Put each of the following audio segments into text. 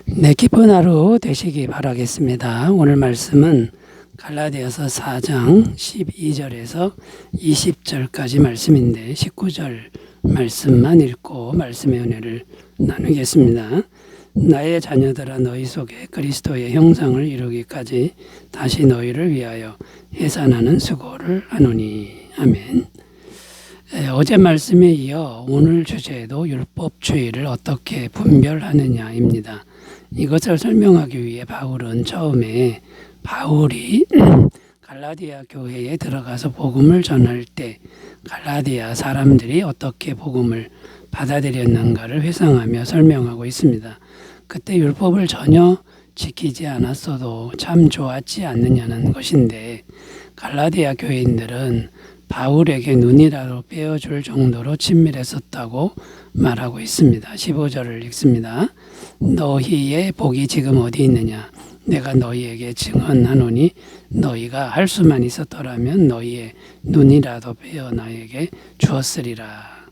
네, 기쁜 하루 되시기 바라겠습니다. 오늘 말씀은 갈라디아서 4장 12절에서 20절까지 말씀인데 19절 말씀만 읽고 말씀의 은혜를 나누겠습니다. 나의 자녀들아 너희 속에 그리스도의 형상을 이루기까지 다시 너희를 위하여 해산하는 수고를 하노니. 아멘. 어제 말씀에 이어 오늘 주제도 율법주의를 어떻게 분별하느냐입니다. 이것을 설명하기 위해 바울은 처음에 바울이 갈라디아 교회에 들어가서 복음을 전할 때 갈라디아 사람들이 어떻게 복음을 받아들였는가를 회상하며 설명하고 있습니다. 그때 율법을 전혀 지키지 않았어도 참 좋았지 않느냐는 것인데 갈라디아 교인들은 바울에게 눈이라도 빼어줄 정도로 친밀했었다고 말하고 있습니다. 15절을 읽습니다. 너희의 복이 지금 어디 있느냐? 내가 너희에게 증언하노니 너희가 할 수만 있었더라면 너희의 눈이라도 빼어 나에게 주었으리라.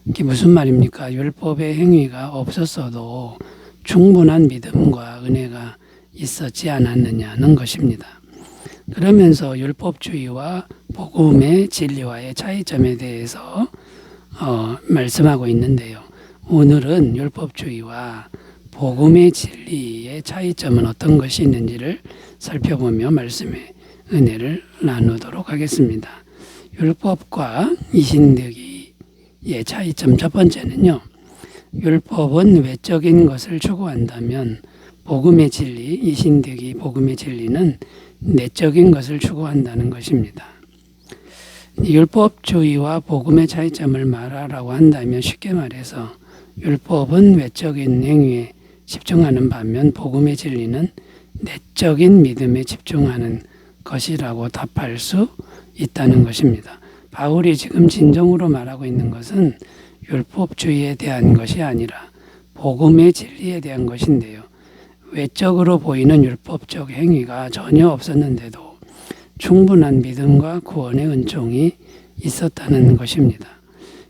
이게 무슨 말입니까? 율법의 행위가 없었어도 충분한 믿음과 은혜가 있었지 않았느냐는 것입니다. 그러면서 율법주의와 복음의 진리와의 차이점에 대해서 말씀하고 있는데요. 오늘은 율법주의와 복음의 진리의 차이점은 어떤 것이 있는지를 살펴보며 말씀의 은혜를 나누도록 하겠습니다. 율법과 이신득이의 차이점 첫 번째는요. 율법은 외적인 것을 추구한다면 복음의 진리, 이신득이 복음의 진리는 내적인 것을 추구한다는 것입니다. 율법주의와 복음의 차이점을 말하라고 한다면 쉽게 말해서 율법은 외적인 행위에 집중하는 반면 복음의 진리는 내적인 믿음에 집중하는 것이라고 답할 수 있다는 것입니다. 바울이 지금 진정으로 말하고 있는 것은 율법주의에 대한 것이 아니라 복음의 진리에 대한 것인데요. 외적으로 보이는 율법적 행위가 전혀 없었는데도 충분한 믿음과 구원의 은총이 있었다는 것입니다.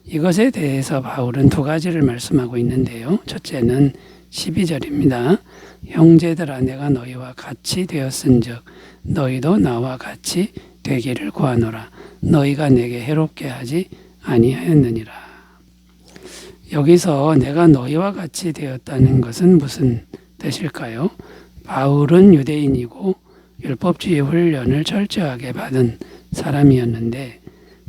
이것에 대해서 바울은 두 가지를 말씀하고 있는데요. 첫째는 12절입니다. 형제들아 내가 너희와 같이 되었은즉 너희도 나와 같이 되기를 구하노라. 너희가 내게 해롭게 하지 아니하였느니라. 여기서 내가 너희와 같이 되었다는 것은 무슨 뜻일까요? 바울은 유대인이고 율법주의 훈련을 철저하게 받은 사람이었는데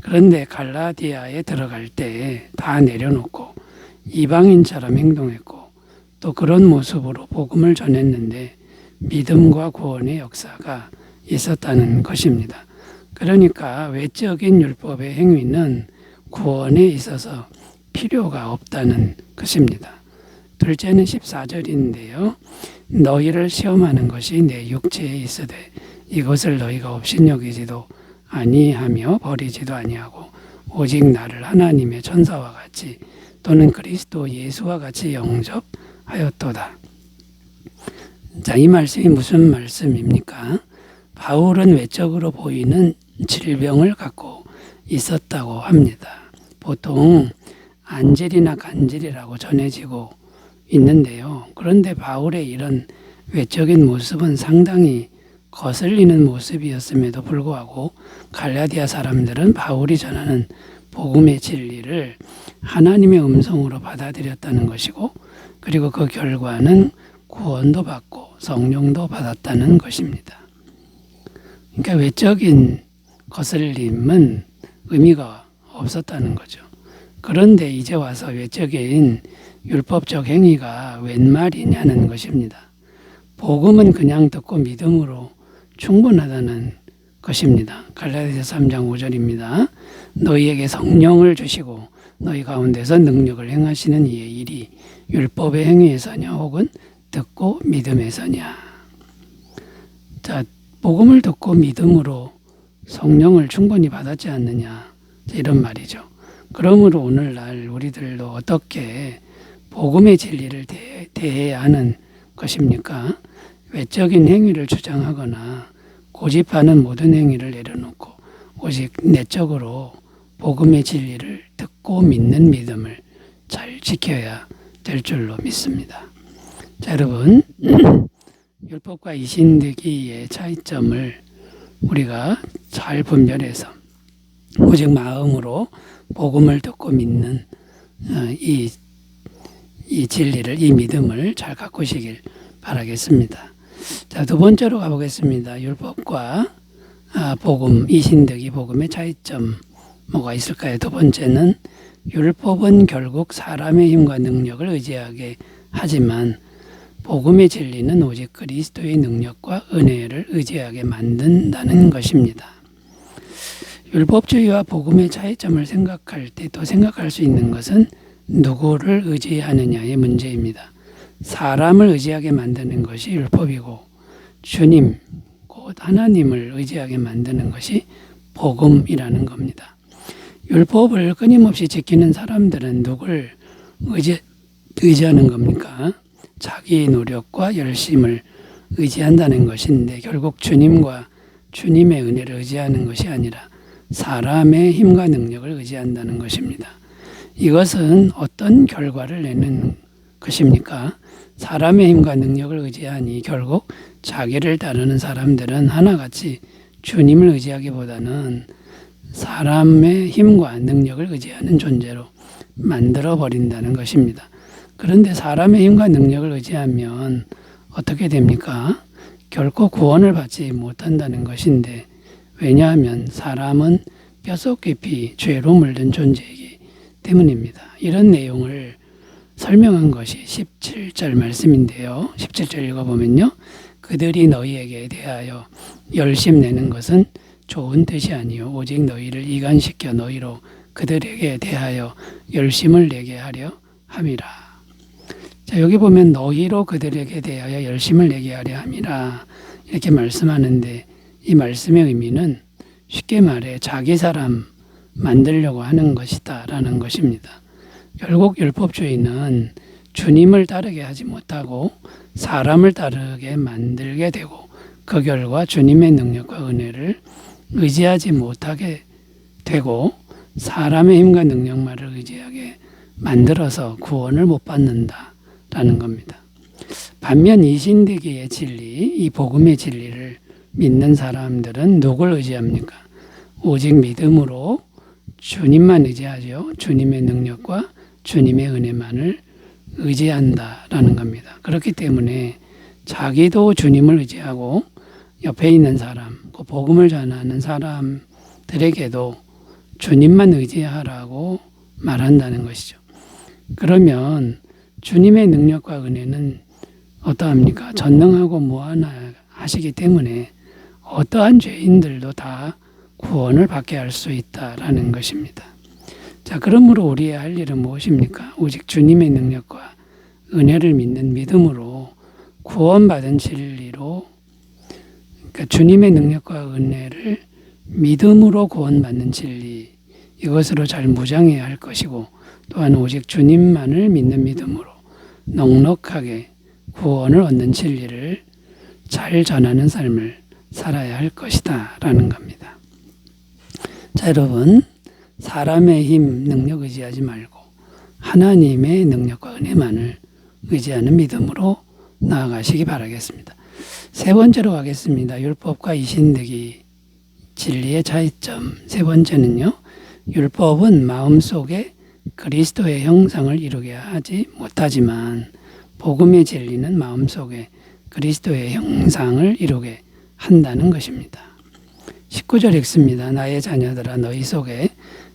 그런데 갈라디아에 들어갈 때 다 내려놓고 이방인처럼 행동했고 또 그런 모습으로 복음을 전했는데 믿음과 구원의 역사가 있었다는 것입니다. 그러니까 외적인 율법의 행위는 구원에 있어서 필요가 없다는 것입니다. 둘째는 14절인데요. 너희를 시험하는 것이 내 육체에 있으되 이것을 너희가 업신여기지도 아니하며 버리지도 아니하고 오직 나를 하나님의 천사와 같이 또는 그리스도 예수와 같이 영접하였도다. 자, 이 말씀이 무슨 말씀입니까? 바울은 외적으로 보이는 질병을 갖고 있었다고 합니다. 보통 안질이나 간질이라고 전해지고 있는데요. 그런데 바울의 이런 외적인 모습은 상당히 거슬리는 모습이었음에도 불구하고 갈라디아 사람들은 바울이 전하는 복음의 진리를 하나님의 음성으로 받아들였다는 것이고 그리고 그 결과는 구원도 받고 성령도 받았다는 것입니다. 그러니까 외적인 거슬림은 의미가 없었다는 거죠. 그런데 이제 와서 외적인 율법적 행위가 웬 말이냐는 것입니다. 복음은 그냥 듣고 믿음으로 충분하다는 것입니다. 갈라디아서 3장 5절입니다. 너희에게 성령을 주시고 너희 가운데서 능력을 행하시는 이의 일이 율법의 행위에서냐 혹은 듣고 믿음에서냐. 자, 복음을 듣고 믿음으로 성령을 충분히 받았지 않느냐 이런 말이죠. 그러므로 오늘날 우리들도 어떻게 복음의 진리를 대해야 하는 것입니까? 외적인 행위를 주장하거나 고집하는 모든 행위를 내려놓고 오직 내적으로 복음의 진리를 듣고 믿는 믿음을 잘 지켜야 될 줄로 믿습니다. 자, 여러분, 율법과 이신되기의 차이점을 우리가 잘 분별해서 오직 마음으로 복음을 듣고 믿는 이 진리를, 이 믿음을 잘 가꾸시길 바라겠습니다. 자, 두 번째로 가보겠습니다. 율법과 복음, 이신되기 복음의 차이점 뭐가 있을까요? 두 번째는 율법은 결국 사람의 힘과 능력을 의지하게 하지만 복음의 진리는 오직 그리스도의 능력과 은혜를 의지하게 만든다는 것입니다. 율법주의와 복음의 차이점을 생각할 때 또 생각할 수 있는 것은 누구를 의지하느냐의 문제입니다. 사람을 의지하게 만드는 것이 율법이고 주님, 곧 하나님을 의지하게 만드는 것이 복음이라는 겁니다. 율법을 끊임없이 지키는 사람들은 누굴 의지하는 겁니까? 자기 노력과 열심을 의지한다는 것인데 결국 주님과 주님의 은혜를 의지하는 것이 아니라 사람의 힘과 능력을 의지한다는 것입니다. 이것은 어떤 결과를 내는 것입니까? 사람의 힘과 능력을 의지하니 결국 자기를 따르는 사람들은 하나같이 주님을 의지하기보다는 사람의 힘과 능력을 의지하는 존재로 만들어버린다는 것입니다. 그런데 사람의 힘과 능력을 의지하면 어떻게 됩니까? 결코 구원을 받지 못한다는 것인데 왜냐하면 사람은 뼛속 깊이 죄로 물든 존재이기 때문입니다. 이런 내용을 설명한 것이 17절 말씀인데요. 17절 읽어보면요. 그들이 너희에게 대하여 열심 내는 것은 좋은 뜻이 아니요 오직 너희를 이간시켜 너희로 그들에게 대하여 열심을 내게 하려 함이라. 자, 여기 보면 너희로 그들에게 대하여 열심을 내게 하려 함이라 이렇게 말씀하는데 이 말씀의 의미는 쉽게 말해 자기 사람 만들려고 하는 것이다 라는 것입니다. 결국 율법주의는 주님을 따르게 하지 못하고 사람을 따르게 만들게 되고 그 결과 주님의 능력과 은혜를 의지하지 못하게 되고 사람의 힘과 능력만을 의지하게 만들어서 구원을 못 받는다라는 겁니다. 반면 이신되기의 진리, 이 복음의 진리를 믿는 사람들은 누굴 의지합니까? 오직 믿음으로 주님만 의지하죠. 주님의 능력과 주님의 은혜만을 의지한다라는 겁니다. 그렇기 때문에 자기도 주님을 의지하고 옆에 있는 사람, 그 복음을 전하는 사람들에게도 주님만 의지하라고 말한다는 것이죠. 그러면 주님의 능력과 은혜는 어떠합니까? 전능하고 무한하시기 때문에 어떠한 죄인들도 다 구원을 받게 할 수 있다라는 것입니다. 자, 그러므로 우리의 할 일은 무엇입니까? 오직 주님의 능력과 은혜를 믿는 믿음으로 구원받은 진리로, 그러니까 주님의 능력과 은혜를 믿음으로 구원받는 진리, 이것으로 잘 무장해야 할 것이고 또한 오직 주님만을 믿는 믿음으로 넉넉하게 구원을 얻는 진리를 잘 전하는 삶을 살아야 할 것이다 라는 겁니다. 자, 여러분, 사람의 힘, 능력 의지하지 말고 하나님의 능력과 은혜만을 의지하는 믿음으로 나아가시기 바라겠습니다. 세 번째로 가겠습니다. 율법과 이신되기 진리의 차이점. 세 번째는요. 율법은 마음속에 그리스도의 형상을 이루게 하지 못하지만 복음의 진리는 마음속에 그리스도의 형상을 이루게 한다는 것입니다. 19절 읽습니다. 나의 자녀들아 너희 속에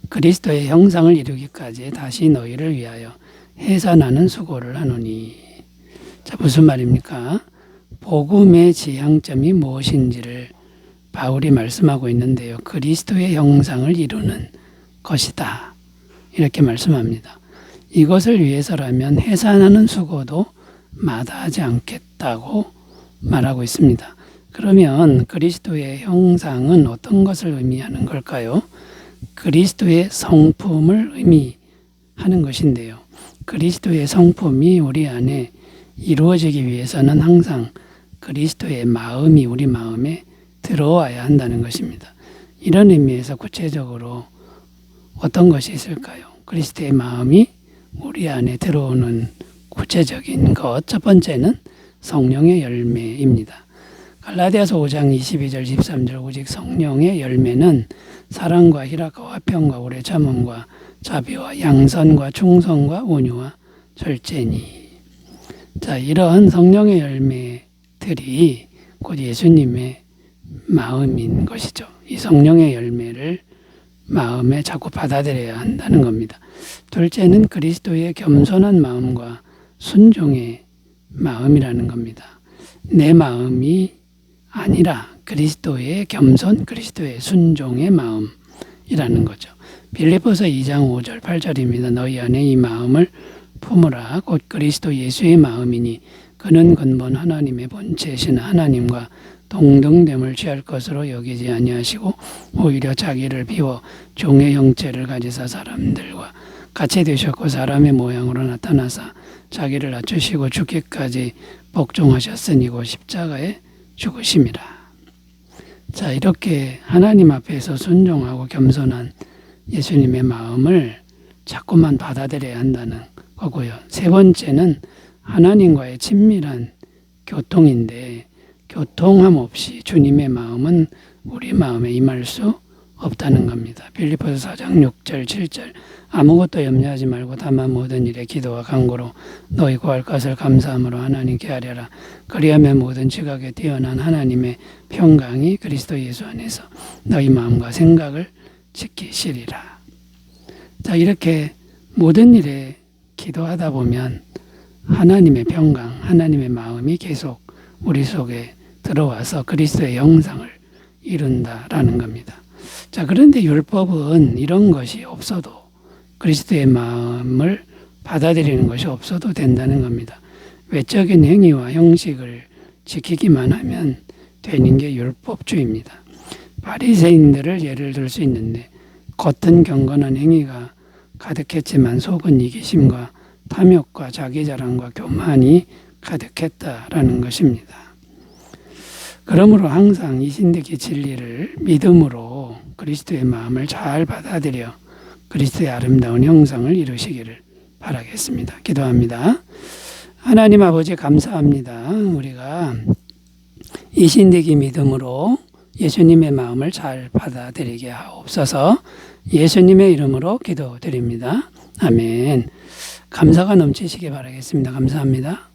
그리스도의 형상을 이루기까지 다시 너희를 위하여 해산하는 수고를 하노니. 자, 무슨 말입니까? 복음의 지향점이 무엇인지를 바울이 말씀하고 있는데요. 그리스도의 형상을 이루는 것이다. 이렇게 말씀합니다. 이것을 위해서라면 해산하는 수고도 마다하지 않겠다고 말하고 있습니다. 그러면 그리스도의 형상은 어떤 것을 의미하는 걸까요? 그리스도의 성품을 의미하는 것인데요. 그리스도의 성품이 우리 안에 이루어지기 위해서는 항상 그리스도의 마음이 우리 마음에 들어와야 한다는 것입니다. 이런 의미에서 구체적으로 어떤 것이 있을까요? 그리스도의 마음이 우리 안에 들어오는 구체적인 것. 첫 번째는 성령의 열매입니다. 갈라디아서 5장 22절 23절 오직 성령의 열매는 사랑과 희락과 화평과 오래 참음과 자비와 양선과 충성과 온유와 절제니. 자, 이러한 성령의 열매들이 곧 예수님의 마음인 것이죠. 이 성령의 열매를 마음에 자꾸 받아들여야 한다는 겁니다. 둘째는 그리스도의 겸손한 마음과 순종의 마음이라는 겁니다. 내 마음이 아니라 그리스도의 겸손, 그리스도의 순종의 마음이라는 거죠. 빌립보서 2장 5절 8절입니다. 너희 안에 이 마음을 품으라. 곧 그리스도 예수의 마음이니 그는 근본 하나님의 본체이신 하나님과 동등됨을 취할 것으로 여기지 아니하시고 오히려 자기를 비워 종의 형체를 가지사 사람들과 같이 되셨고 사람의 모양으로 나타나사 자기를 낮추시고 죽기까지 복종하셨으니 곧 십자가에 죽으심이라. 자, 이렇게 하나님 앞에서 순종하고 겸손한 예수님의 마음을 자꾸만 받아들여야 한다는 거고요. 세 번째는 하나님과의 친밀한 교통인데 교통함 없이 주님의 마음은 우리 마음에 임할 수 없다는 겁니다. 빌립보서 4장 6절 7절 아무것도 염려하지 말고 다만 모든 일에 기도와 간구로 너희 구할 것을 감사함으로 하나님께 아뢰라. 그리하면 모든 지각에 뛰어난 하나님의 평강이 그리스도 예수 안에서 너희 마음과 생각을 지키시리라. 자, 이렇게 모든 일에 기도하다 보면 하나님의 평강, 하나님의 마음이 계속 우리 속에 들어와서 그리스도의 형상을 이룬다라는 겁니다. 자, 그런데 율법은 이런 것이 없어도 그리스도의 마음을 받아들이는 것이 없어도 된다는 겁니다. 외적인 행위와 형식을 지키기만 하면 되는 게 율법주의입니다. 바리새인들을 예를 들 수 있는데 겉은 경건한 행위가 가득했지만 속은 이기심과 탐욕과 자기자랑과 교만이 가득했다라는 것입니다. 그러므로 항상 이 신대기 진리를 믿음으로 그리스도의 마음을 잘 받아들여 그리스도의 아름다운 형상을 이루시기를 바라겠습니다. 기도합니다. 하나님 아버지 감사합니다. 우리가 이 신대기 믿음으로 예수님의 마음을 잘 받아들이게 하옵소서. 예수님의 이름으로 기도드립니다. 아멘. 감사가 넘치시기 바라겠습니다. 감사합니다.